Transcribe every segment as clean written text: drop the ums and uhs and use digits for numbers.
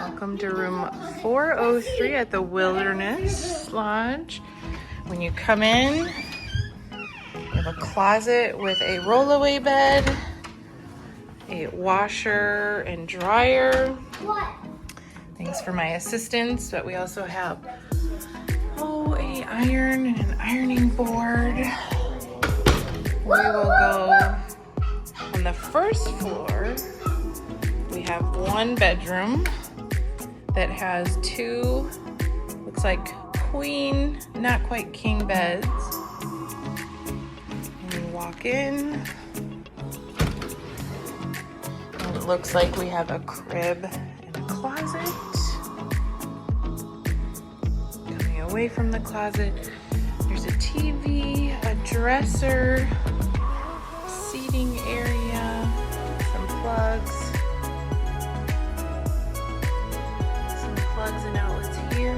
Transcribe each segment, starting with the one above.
Welcome to room 403 at the Wilderness Lodge. When you come in, you have a closet with a rollaway bed, a washer and dryer. Thanks for my assistance, but we also have a iron and an ironing board. We will go on the first floor. We have one bedroom that has two, looks like queen, not quite king beds. And we walk in. And it looks like we have a crib and a closet. Coming away from the closet, there's a TV, a dresser, seating area, some plugs. Plugs and outlets here.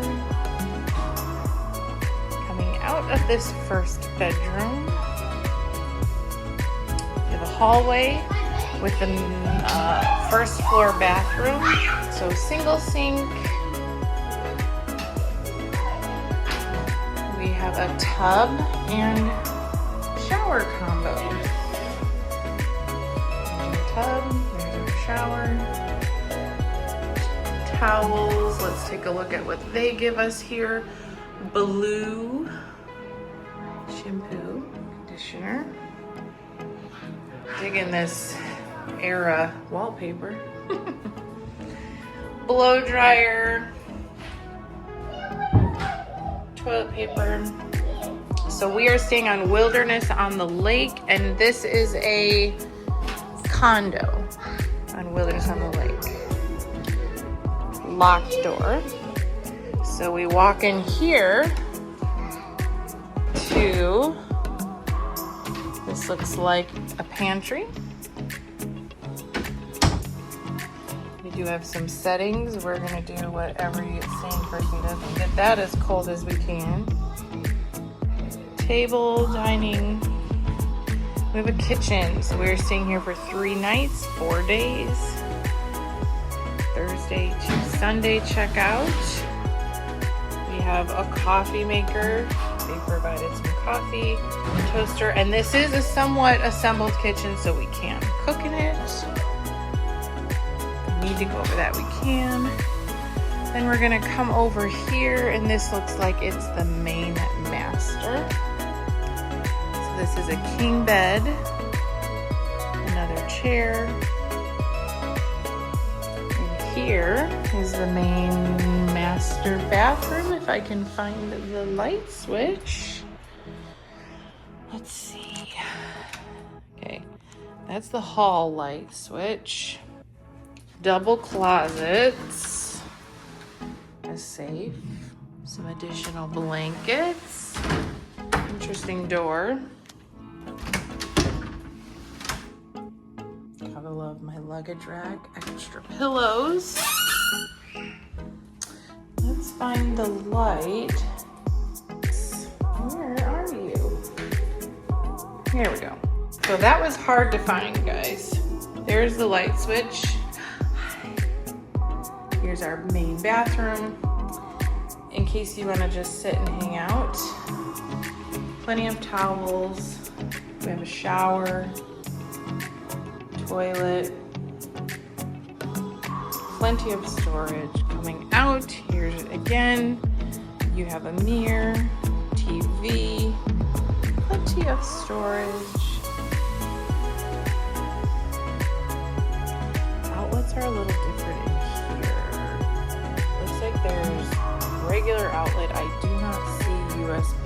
Coming out of this first bedroom, we have a hallway with the first floor bathroom. So single sink. We have a tub and shower combo. There's our tub, there's our shower. Towels. Let's take a look at what they give us here. Blue shampoo, conditioner. Digging this era wallpaper. Blow dryer, toilet paper. So we are staying on Wilderness on the lake, and this is a condo on Wilderness on the lake. Locked door. So we walk in here to, this looks like a pantry. We do have some settings. We're gonna do what every sane person does and get that as cold as we can. Table, dining. We have a kitchen. So we're staying here for 3 nights, 4 days. Thursday to Sunday checkout. We have a coffee maker. They provided some coffee, toaster, and this is a somewhat assembled kitchen, so we can cook in it. If we need to go over that, we can. Then we're gonna come over here, and this looks like it's the main master. So this is a king bed, another chair. Here is the main master bathroom, if I can find the light switch. Let's see. Okay, that's the hall light switch. Double closets, a safe, some additional blankets, interesting door. Gotta love my luggage rack, extra pillows. Let's find the light. Where are you? Here we go. So that was hard to find, guys. There's the light switch. Here's our main bathroom. In case you want to just sit and hang out. Plenty of towels. We have a shower. Toilet, plenty of storage. Coming out, here's again, you have a mirror, TV, plenty of storage. Outlets are a little different in here. Looks like there's regular outlet. I do not see USBs.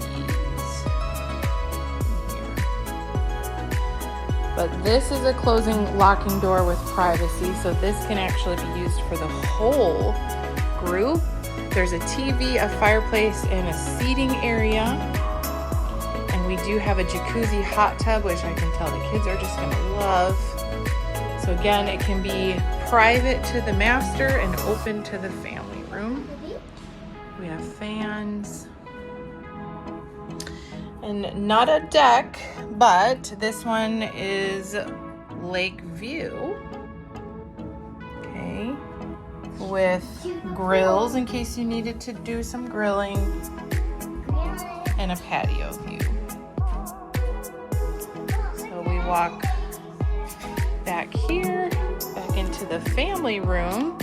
But this is a closing locking door with privacy, so this can actually be used for the whole group. There's a TV, a fireplace, and a seating area. And we do have a jacuzzi hot tub, which I can tell the kids are just gonna love. So again, it can be private to the master and open to the family room. We have fans. And not a deck, but this one is lake view. Okay. with grills in case you needed to do some grilling, and a patio view. So we walk back here, back into the family room.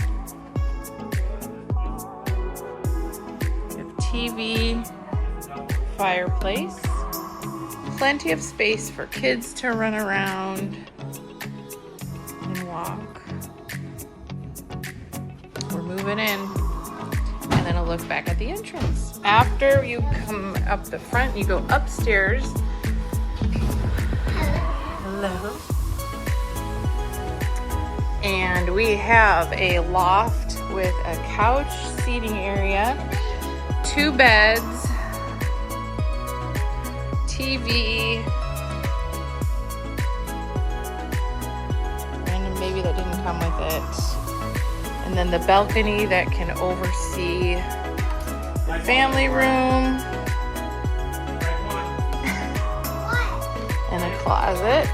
We have TV, fireplace, plenty of space for kids to run around and walk. We're moving in, and then a look back at the entrance. After you come up the front, you go upstairs. Hello. And we have a loft with a couch seating area, 2 beds, TV, random baby that didn't come with it, and then the balcony that can oversee the family room, and a closet.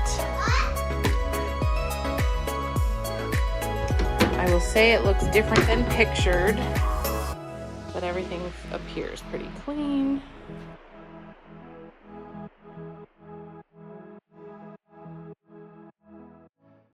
I will say it looks different than pictured, but everything appears pretty clean.